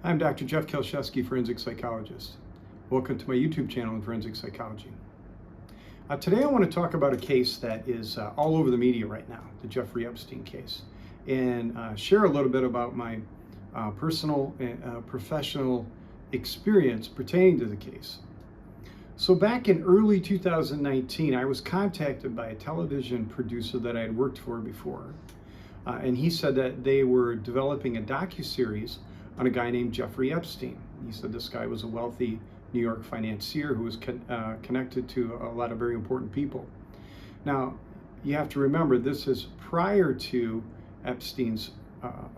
I'm Dr. Jeff Kieliszewski, Forensic Psychologist. Welcome to my YouTube channel in Forensic Psychology. Today I want to talk about a case that is all over the media right now, the Jeffrey Epstein case, and share a little bit about my personal and professional experience pertaining to the case. So back in early 2019, I was contacted by a television producer that I had worked for before, and he said that they were developing a docu-series on a guy named Jeffrey Epstein. He said this guy was a wealthy New York financier who was connected to a lot of very important people. Now, you have to remember, this is prior to Epstein's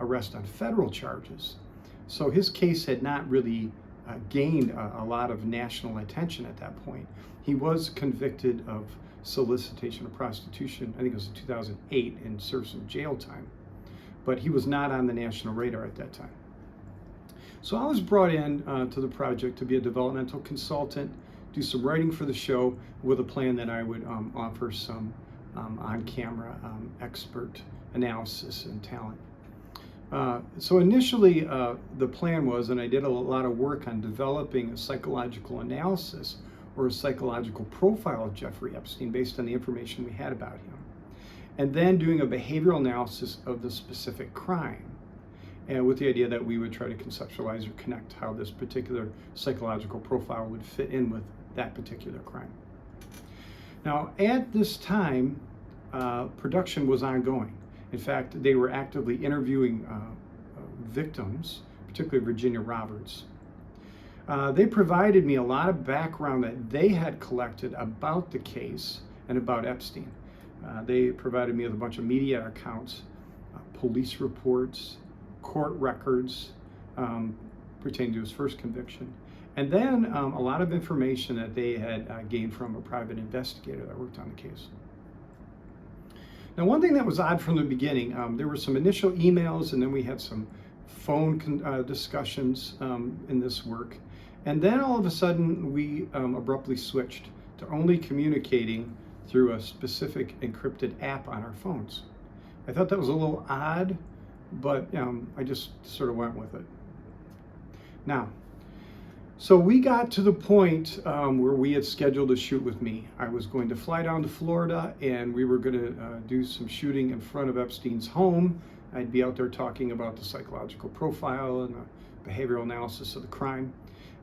arrest on federal charges. So his case had not really gained a lot of national attention at that point. He was convicted of solicitation of prostitution, I think it was in 2008, and served some jail time. But he was not on the national radar at that time. So I was brought in to the project to be a developmental consultant, do some writing for the show with a plan that I would offer some on-camera expert analysis and talent. So initially the plan was, and I did a lot of work on developing a psychological analysis or a psychological profile of Jeffrey Epstein based on the information we had about him, and then doing a behavioral analysis of the specific crime, and with the idea that we would try to conceptualize or connect how this particular psychological profile would fit in with that particular crime. Now, at this time, production was ongoing. In fact, they were actively interviewing victims, particularly Virginia Roberts. They provided me a lot of background that they had collected about the case and about Epstein. They provided me with a bunch of media accounts, police reports, court records pertaining to his first conviction, and then a lot of information that they had gained from a private investigator that worked on the case. Now, one thing that was odd from the beginning, there were some initial emails, and then we had some phone discussions in this work, and then all of a sudden we abruptly switched to only communicating through a specific encrypted app on our phones. I thought that was a little odd, but I just sort of went with it. Now, so we got to the point where we had scheduled a shoot with me. I was going to fly down to Florida, and we were going to do some shooting in front of Epstein's home. I'd be out there talking about the psychological profile and the behavioral analysis of the crime.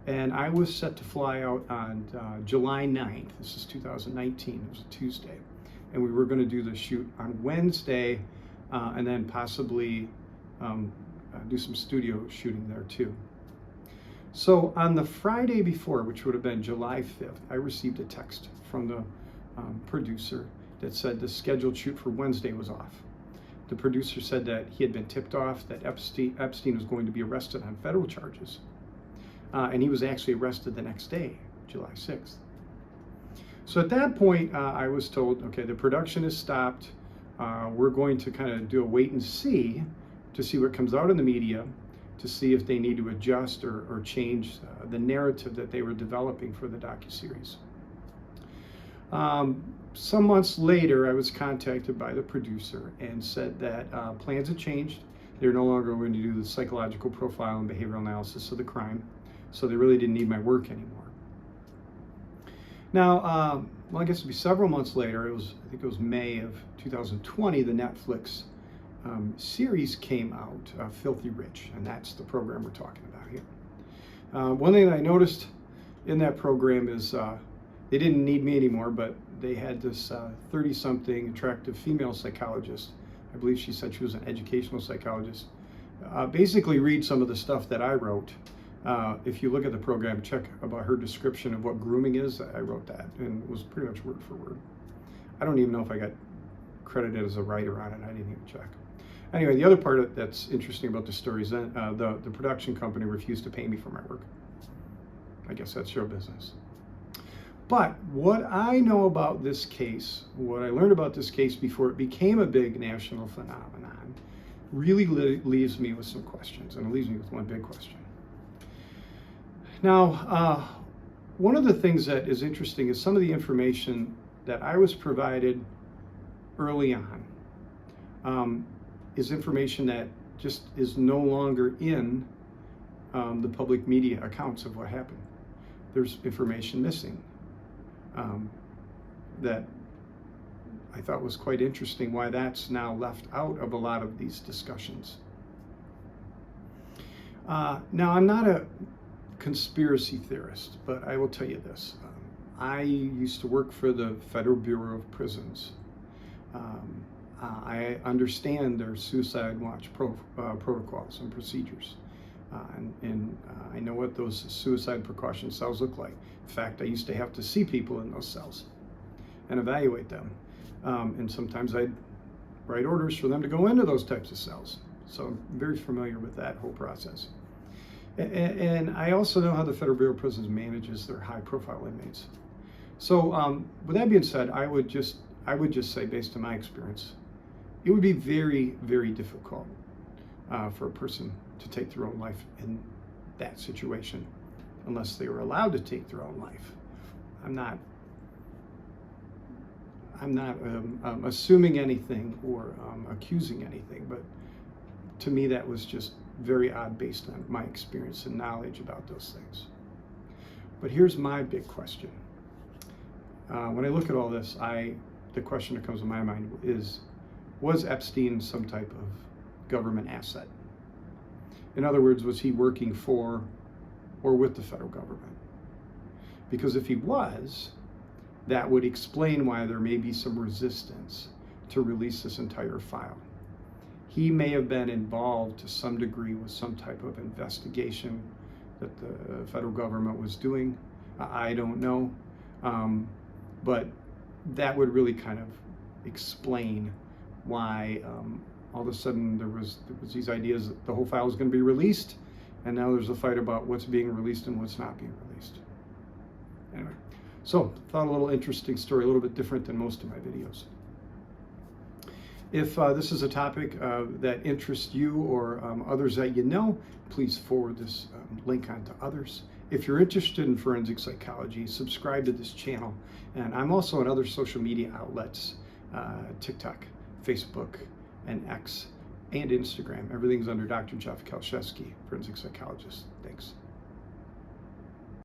And I was set to fly out on July 9th. This is 2019. It was a Tuesday. And we were going to do the shoot on Wednesday, and then possibly do some studio shooting there too. So on the Friday before, which would have been July 5th, I received a text from the producer that said the scheduled shoot for Wednesday was off. The producer said that he had been tipped off that Epstein was going to be arrested on federal charges, and he was actually arrested the next day, July 6th. So at that point, I was told, okay, the production is stopped. We're going to kind of do a wait and see to see what comes out in the media, to see if they need to adjust or change the narrative that they were developing for the docuseries. Some months later, I was contacted by the producer and said that plans had changed. They're no longer going to do the psychological profile and behavioral analysis of the crime, so they really didn't need my work anymore. Now, well, I guess it'd be several months later, I think it was May of 2020, the Netflix series came out, Filthy Rich, and that's the program we're talking about here. One thing that I noticed in that program is they didn't need me anymore, but they had this 30-something attractive female psychologist. I believe she said she was an educational psychologist. Basically read some of the stuff that I wrote. If you look at the program, check about her description of what grooming is. I wrote that, and it was pretty much word for word. I don't even know if I got credited as a writer on it. I didn't even check. Anyway, the other part that's interesting about the story is that the production company refused to pay me for my work. I guess that's your business. But what I know about this case, what I learned about this case before it became a big national phenomenon, really leaves me with some questions, and it leaves me with one big question. Now, one of the things that is interesting is some of the information that I was provided early on is information that just is no longer in the public media accounts of what happened. There's information missing that I thought was quite interesting, why that's now left out of a lot of these discussions. Now, I'm not a conspiracy theorist, but I will tell you this. I used to work for the Federal Bureau of Prisons. I understand their suicide watch protocols and procedures. And I know what those suicide precaution cells look like. In fact, I used to have to see people in those cells and evaluate them. And sometimes I'd write orders for them to go into those types of cells. So I'm very familiar with that whole process. And I also know how the Federal Bureau of Prisons manages their high-profile inmates. So with that being said, I would just say, based on my experience, it would be very, very difficult for a person to take their own life in that situation, unless they were allowed to take their own life. I'm not assuming anything or accusing anything, but to me that was just very odd based on my experience and knowledge about those things. But here's my big question. When I look at all this, the question that comes to my mind is, was Epstein some type of government asset? In other words, was he working for or with the federal government? Because if he was, that would explain why there may be some resistance to release this entire file. He may have been involved to some degree with some type of investigation that the federal government was doing. I don't know, but that would really kind of explain why all of a sudden there was these ideas that the whole file was going to be released, and now there's a fight about what's being released and what's not being released. Anyway, so thought a little interesting story, a little bit different than most of my videos. If this is a topic that interests you or others that you know, please forward this link on to others. If you're interested in forensic psychology, subscribe to this channel. And I'm also on other social media outlets, TikTok, Facebook, and X, and Instagram. Everything's under Dr. Jeff Kieliszewski, forensic psychologist. Thanks.